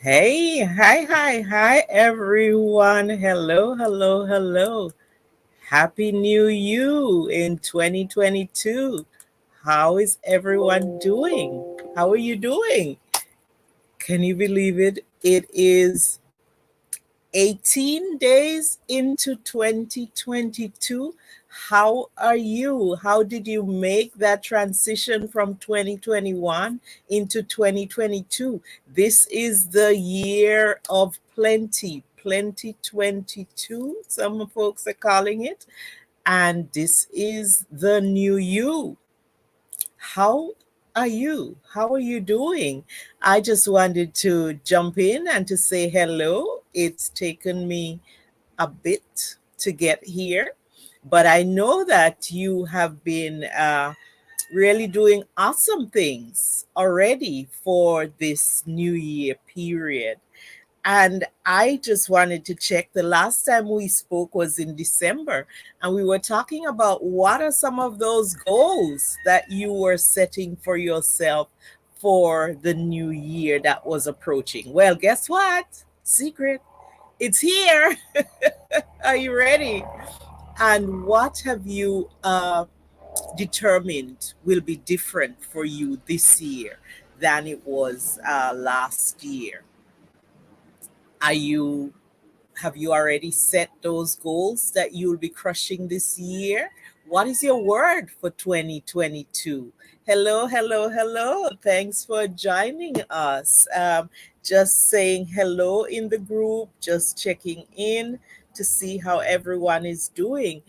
Hey, hi, everyone. Hello. Happy New You in 2022. How is everyone doing? How are you doing? Can you believe it? It is 18 days into 2022. How are you? How did you make that transition from 2021 into 2022? This is the year of plenty 22, some folks are calling it. And this is the new you. How are you? How are you doing? I just wanted to jump in and to say hello. It's taken me a bit to get here, but I know that you have been really doing awesome things already for this new year period. And I just wanted to check. The last time we spoke was in December, and we were talking about what are some of those goals that you were setting for yourself for the new year that was approaching. Well, guess what? Secret. It's here. Are you ready? And what have you determined will be different for you this year than it was last year? Are you Have you already set those goals that you'll be crushing this year? What is your word for 2022? Hello. Thanks for joining us. Just saying hello in the group, just checking in to see how everyone is doing.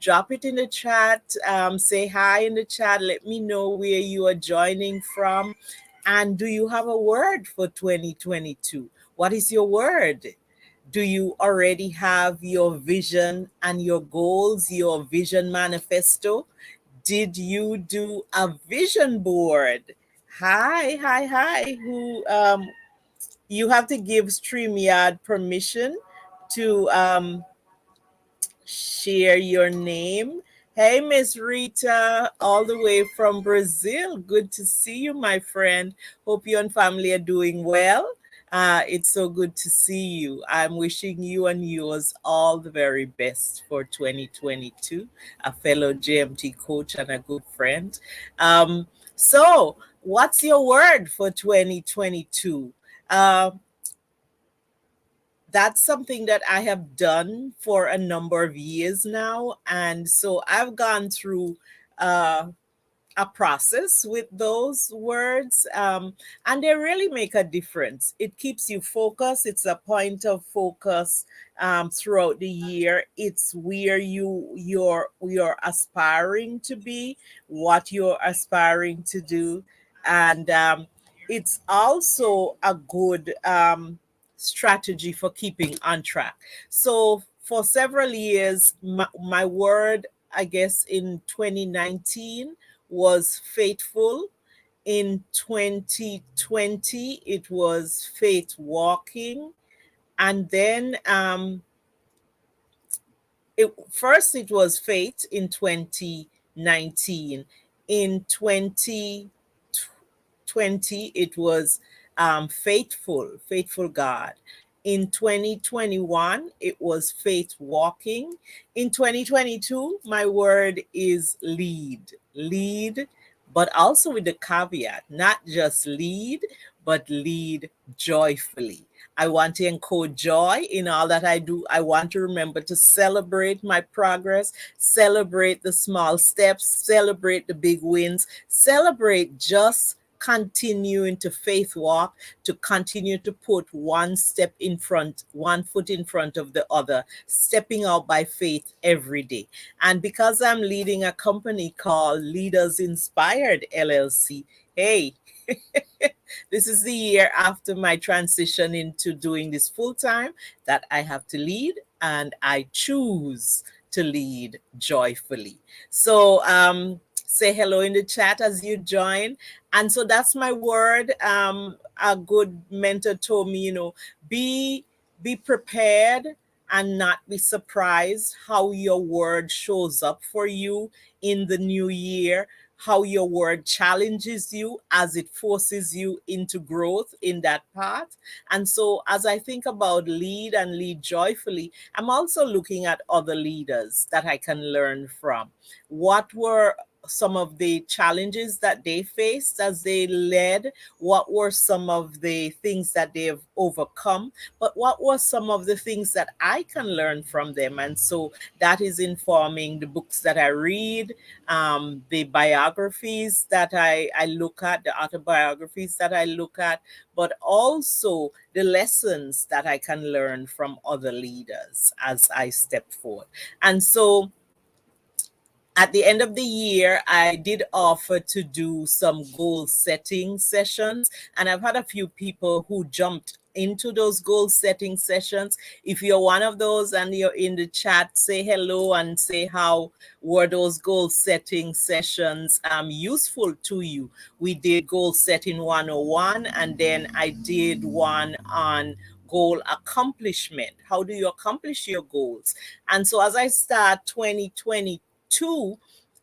Drop it in the chat. Say hi in the chat. Let me know where you are joining from. And do you have a word for 2022? What is your word? Do you already have your vision and your goals, your vision manifesto? Did you do a vision board? Hi. You have to give StreamYard permission to share your name. Hey, Miss Rita, all the way from Brazil. Good to see you, my friend. Hope you and family are doing well. It's so good to see you. I'm wishing you and yours all the very best for 2022, a fellow JMT coach and a good friend. What's your word for 2022? Uh, that's something that I have done for a number of years now. And so I've gone through uh, a process with those words, and they really make a difference. It keeps you focused. It's a point of focus throughout the year. It's where you're aspiring to be, what you're aspiring to do, and it's also a good strategy for keeping on track. So for several years, my word, I guess, in 2019 was faithful. In 2020, it was faith walking. And then it was faith in 2019. In 2020, it was faithful God. In 2021, it was faith walking. In 2022, my word is lead, but also with the caveat, not just lead, but lead joyfully. I want to encode joy in all that I do. I want to remember to celebrate my progress, celebrate the small steps, celebrate the big wins, celebrate just continuing to faith walk, to continue to put one foot in front of the other, stepping out by faith every day. And because I'm leading a company called Leaders Inspired LLC, hey, this is the year after my transition into doing this full time that I have to lead, and I choose to lead joyfully. So, say hello in the chat as you join. And so that's my word. A good mentor told me, be prepared and not be surprised how your word shows up for you in the new year. how your word challenges you as it forces you into growth in that path. And so, as I think about lead and lead joyfully, I'm also looking at other leaders that I can learn from. What were some of the challenges that they faced as they led? What were some of the things that they've overcome? But what were some of the things that I can learn from them? And so that is informing the books that I read, the biographies that I look at, the autobiographies that I look at, but also the lessons that I can learn from other leaders as I step forward. And so at the end of the year, I did offer to do some goal setting sessions, and I've had a few people who jumped into those goal setting sessions. If you're one of those and you're in the chat, say hello and say how were those goal setting sessions useful to you. We did goal setting 101, and then I did one on goal accomplishment. How do you accomplish your goals? And so as I start 2022,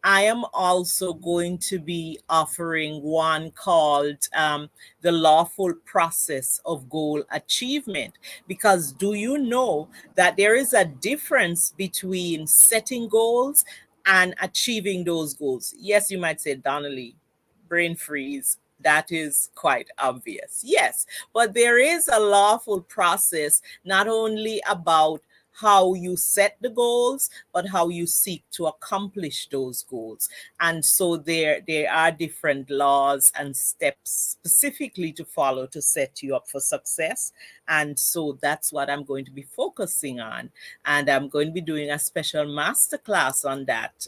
I am also going to be offering one called The Lawful Process of Goal Achievement. Because do you know that there is a difference between setting goals and achieving those goals? Yes, you might say, Donnelly, brain freeze. That is quite obvious. Yes, but there is a lawful process, not only about how you set the goals, but how you seek to accomplish those goals. And so there are different laws and steps specifically to follow to set you up for success. And so that's what I'm going to be focusing on. And I'm going to be doing a special masterclass on that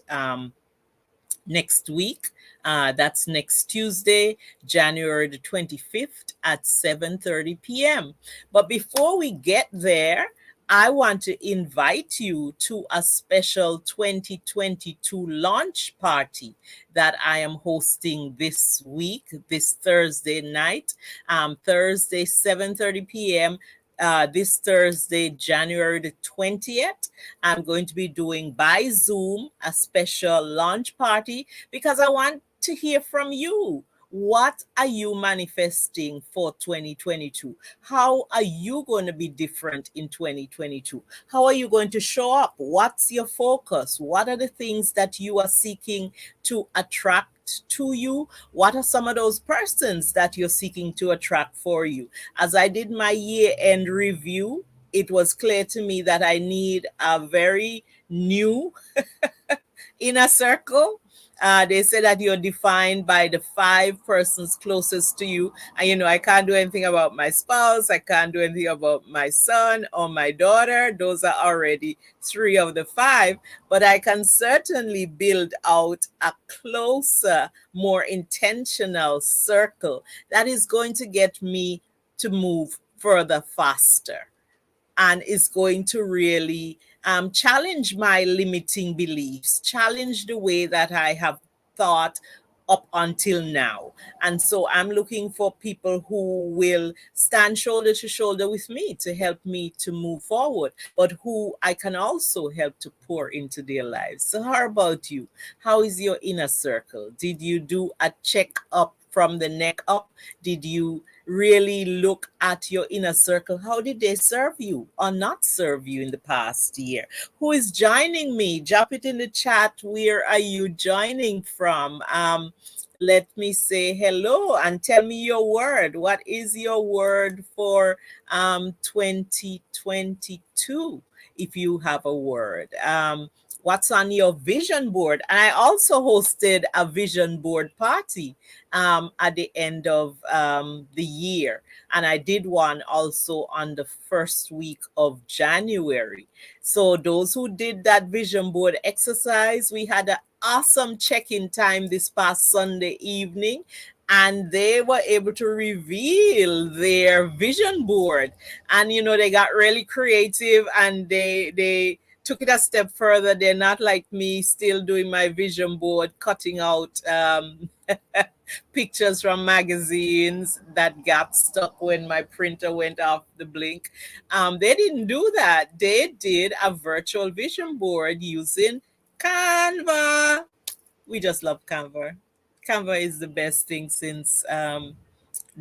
next week. That's next Tuesday, January the 25th at 7:30 p.m. But before we get there, I want to invite you to a special 2022 launch party that I am hosting this week, this Thursday night, Thursday, 7:30 p.m. This Thursday, January the 20th. I'm going to be doing by Zoom a special launch party because I want to hear from you. What are you manifesting for 2022? How are you going to be different in 2022? How are you going to show up? What's your focus? What are the things that you are seeking to attract to you? What are some of those persons that you're seeking to attract for you? As I did my year-end review, it was clear to me that I need a very new inner circle. They say that you're defined by the 5 persons closest to you. And, I can't do anything about my spouse. I can't do anything about my son or my daughter. Those are already 3 of the 5. But I can certainly build out a closer, more intentional circle that is going to get me to move further faster, and is going to really challenge my limiting beliefs, challenge the way that I have thought up until now. And so I'm looking for people who will stand shoulder to shoulder with me to help me to move forward, but who I can also help to pour into their lives. So how about you? How is your inner circle? Did you do a check up from the neck up? Did you really look at your inner circle? How did they serve you or not serve you in the past year? Who is joining me? Drop it in the chat. Where are you joining from? Let me say hello and tell me your word. What is your word for 2022? If you have a word. What's on your vision board? And I also hosted a vision board party at the end of the year. And I did one also on the first week of January. So those who did that vision board exercise, we had an awesome check-in time this past Sunday evening. And they were able to reveal their vision board. And, they got really creative, and they took it a step further. They're not like me, still doing my vision board, cutting out pictures from magazines that got stuck when my printer went off the blink. They didn't do that. They did a virtual vision board using Canva. We just love Canva. Canva is the best thing since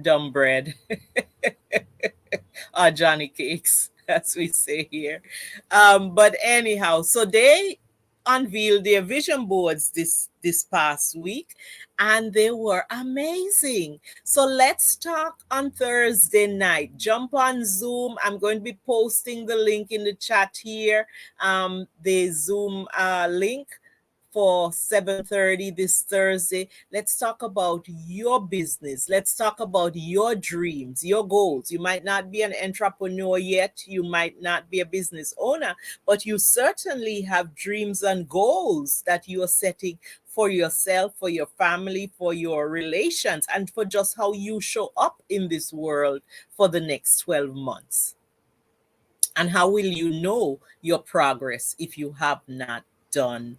dumb bread. Johnny cakes, as we say here. But anyhow, so they unveiled their vision boards this past week, and they were amazing. So let's talk on Thursday night. Jump on Zoom. I'm going to be posting the link in the chat here. The Zoom link for 7:30 this Thursday. Let's talk about your business. Let's talk about your dreams, your goals. You might not be an entrepreneur yet, you might not be a business owner, but you certainly have dreams and goals that you are setting for yourself, for your family, for your relations, and for just how you show up in this world for the next 12 months. And how will you know your progress if you have not done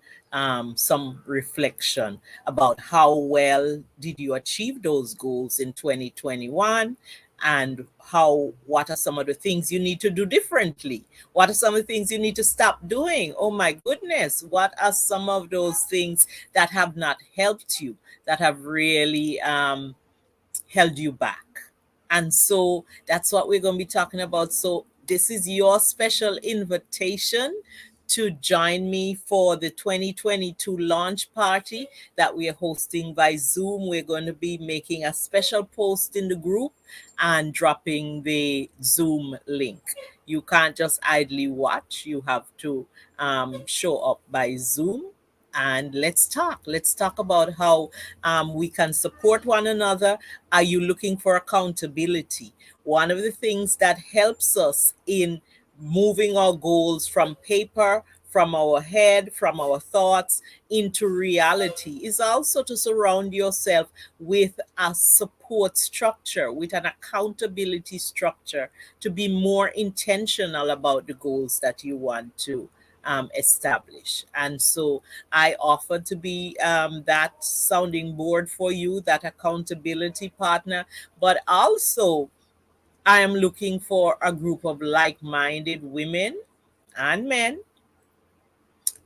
some reflection about how well did you achieve those goals in 2021, and what are some of the things you need to do differently? What are some of the things you need to stop doing? Oh my goodness, what are some of those things that have not helped you, that have really held you back? And so that's what we're going to be talking about. So this is your special invitation to join me for the 2022 launch party that we are hosting by Zoom. We're going to be making a special post in the group and dropping the Zoom link. You can't just idly watch, you have to show up by Zoom. And let's talk. Let's talk about how we can support one another. Are you looking for accountability? One of the things that helps us in moving our goals from paper, from our head, from our thoughts into reality is also to surround yourself with a support structure, with an accountability structure, to be more intentional about the goals that you want to establish. And so I offer to be that sounding board for you, that accountability partner, but also I am looking for a group of like minded women and men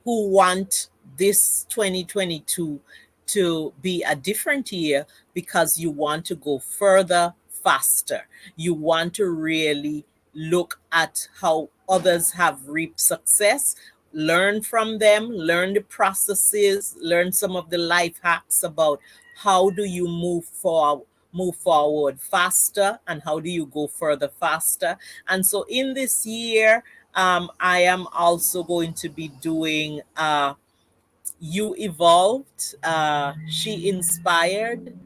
who want this 2022 to be a different year because you want to go further faster. You want to really look at how others have reaped success, learn from them, learn the processes, learn some of the life hacks about how do you move forward faster, and how do you go further faster. And so in this year, I am also going to be doing You Evolved, She Inspired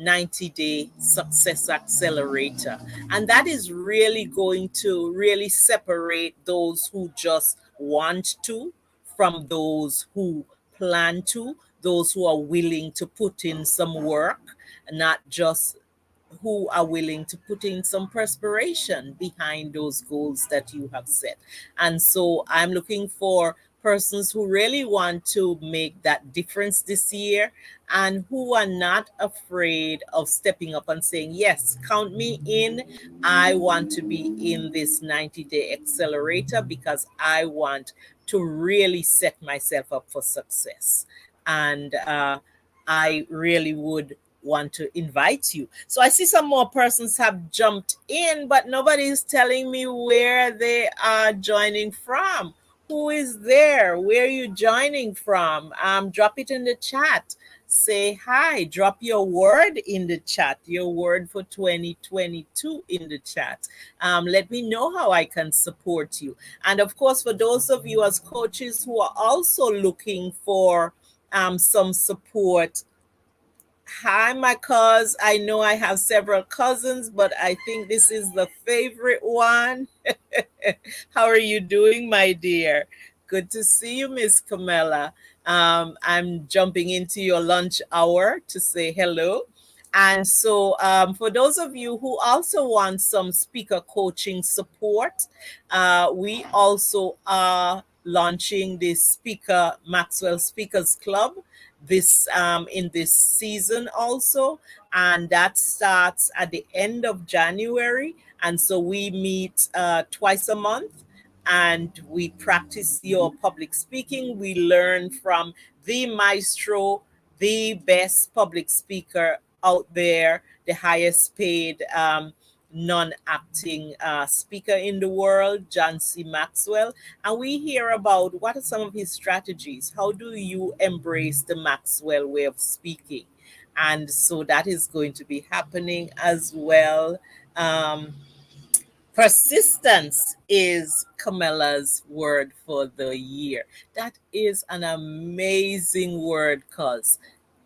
90-day success accelerator. And that is really going to really separate those who just want to from those who plan to, those who are willing to put in some work, not just who are willing to put in some perspiration behind those goals that you have set. And so I'm looking for persons who really want to make that difference this year and who are not afraid of stepping up and saying, yes, count me in. I want to be in this 90-day accelerator because I want to really set myself up for success. And I really would want to invite you. So I see some more persons have jumped in, but nobody is telling me where they are joining from. Who is there? Where are you joining from? Drop it in the chat. Say hi. Drop your word in the chat, your word for 2022 in the chat. Let me know how I can support you. And of course, for those of you as coaches who are also looking for some support, hi, my cuz. I know I have several cousins, but I think this is the favorite one. How are you doing, my dear? Good to see you, Miss Camilla. I'm jumping into your lunch hour to say hello. And so, for those of you who also want some speaker coaching support, we also are launching the Speaker Maxwell Speakers Club this in this season also, and that starts at the end of January. And so we meet twice a month, and we practice your public speaking. We learn from the maestro, the best public speaker out there, the highest paid non-acting speaker in the world, John C. Maxwell. And we hear about what are some of his strategies. How do you embrace the Maxwell way of speaking? And so that is going to be happening as well. Um, Persistence is Camilla's word for the year. That is an amazing word, cuz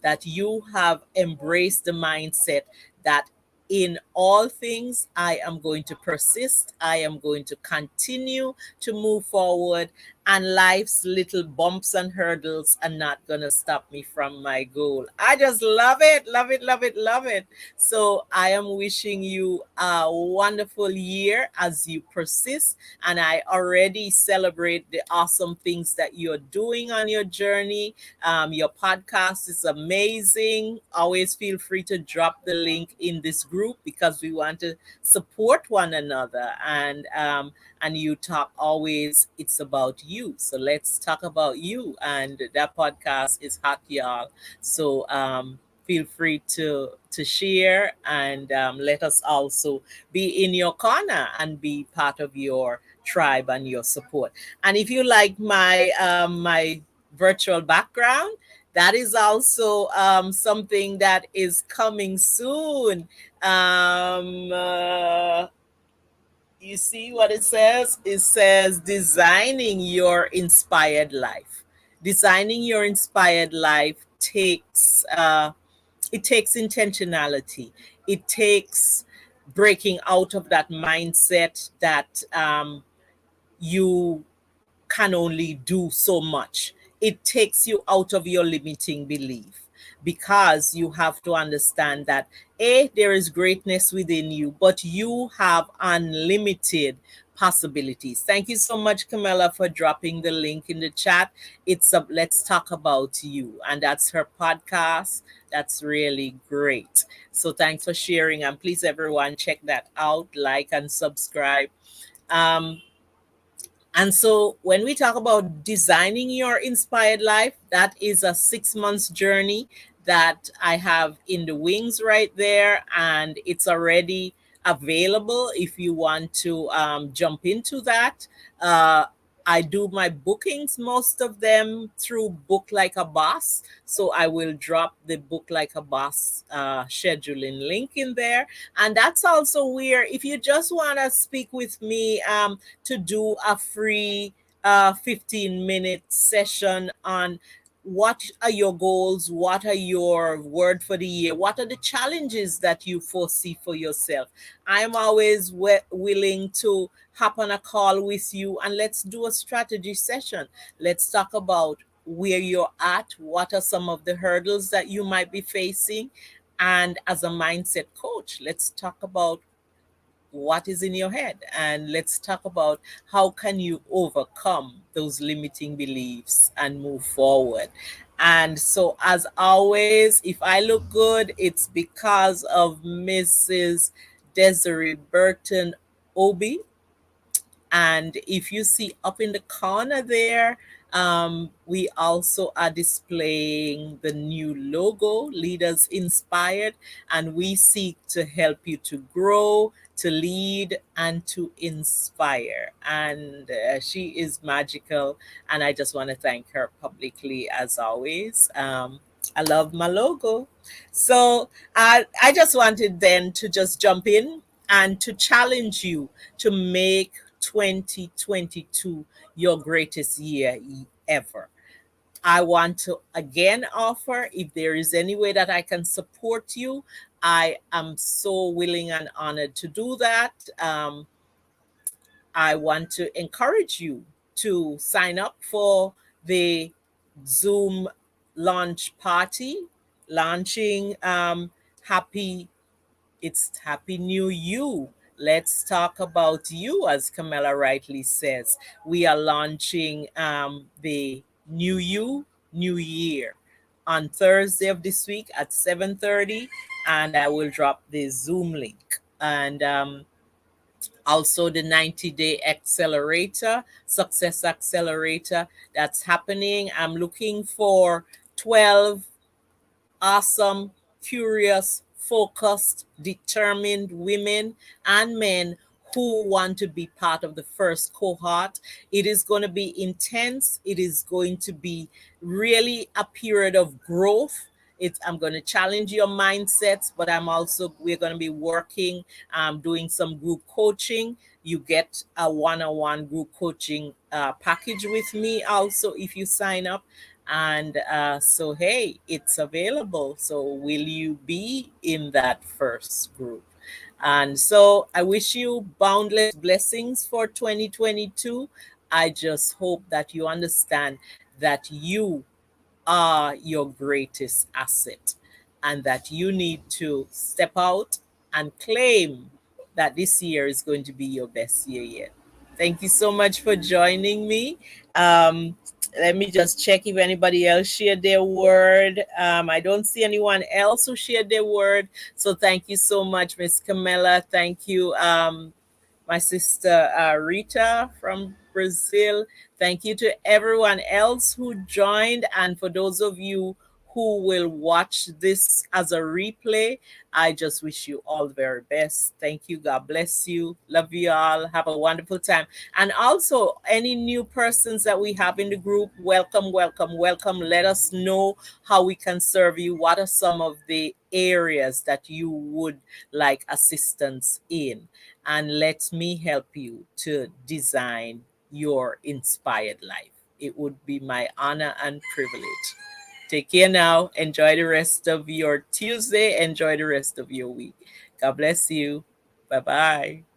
that you have embraced the mindset that in all things I am going to persist, I am going to continue to move forward, and life's little bumps and hurdles are not going to stop me from my goal. I just love it, love it, love it, love it. So I am wishing you a wonderful year as you persist. And I already celebrate the awesome things that you're doing on your journey. Your podcast is amazing. Always feel free to drop the link in this group because we want to support one another. And you talk always, it's about you. So let's talk about you. And that podcast is hot, y'all. So feel free to share and let us also be in your corner and be part of your tribe and your support. And if you like my virtual background, that is also something that is coming soon. Um, uh, you see what it says? It says designing your inspired life. Designing your inspired life takes intentionality. It takes breaking out of that mindset that you can only do so much. It takes you out of your limiting belief because you have to understand that there is greatness within you, but you have unlimited possibilities. Thank you so much, Camilla, for dropping the link in the chat. It's a Let's Talk About You, and that's her podcast. That's really great. So thanks for sharing, and please everyone check that out, like and subscribe. um, and so when we talk about designing your inspired life, that is a 6 months journey that I have in the wings right there. And it's already available if you want to jump into that. Uh, I do my bookings, most of them through Book Like a Boss. So I will drop the Book Like a Boss scheduling link in there. And that's also where, if you just want to speak with me, to do a free 15-minute session on what are your goals, what are your word for the year, what are the challenges that you foresee for yourself. I'm always willing to hop on a call with you and let's do a strategy session. Let's talk about where you're at, what are some of the hurdles that you might be facing, and as a mindset coach, let's talk about what is in your head, and let's talk about how can you overcome those limiting beliefs and move forward. And so as always, if I look good, it's because of Mrs. Desiree Burton Obi. And if you see up in the corner there, we also are displaying the new logo, Leaders Inspired, and we seek to help you to grow, to lead, and to inspire. And she is magical, and I just want to thank her publicly as always. I love my logo. So I just wanted then to just jump in and to challenge you to make 2022 your greatest year ever. I want to again offer, if there is any way that I can support you, I am so willing and honored to do that. I want to encourage you to sign up for the Zoom launch party, launching Happy New You. Let's talk about you, as Camilla rightly says. We are launching the New You, New Year on Thursday of this week at 7:30, and I will drop the Zoom link. And also the 90-day accelerator, success accelerator, that's happening. I'm looking for 12 awesome, curious, focused, determined women and men who want to be part of the first cohort. It is going to be intense. It is going to be really a period of growth. I'm going to challenge your mindsets, but we're going to be working, doing some group coaching. You get a one-on-one group coaching package with me also if you sign up. And so, hey, it's available. So, will you be in that first group? And so, I wish you boundless blessings for 2022. I just hope that you understand that you are your greatest asset and that you need to step out and claim that this year is going to be your best year yet. Thank you so much for joining me. Um, Let me just check if anybody else shared their word. I don't see anyone else who shared their word. So thank you so much, Miss Camilla. Thank you, my sister Rita from Brazil. Thank you to everyone else who joined. And for those of you who will watch this as a replay, I just wish you all the very best. Thank you. God bless you. Love you all. Have a wonderful time. And also, any new persons that we have in the group, welcome, welcome, welcome. Let us know how we can serve you. What are some of the areas that you would like assistance in? And let me help you to design your inspired life. It would be my honor and privilege. Take care now. Enjoy the rest of your Tuesday. Enjoy the rest of your week. God bless you. Bye bye.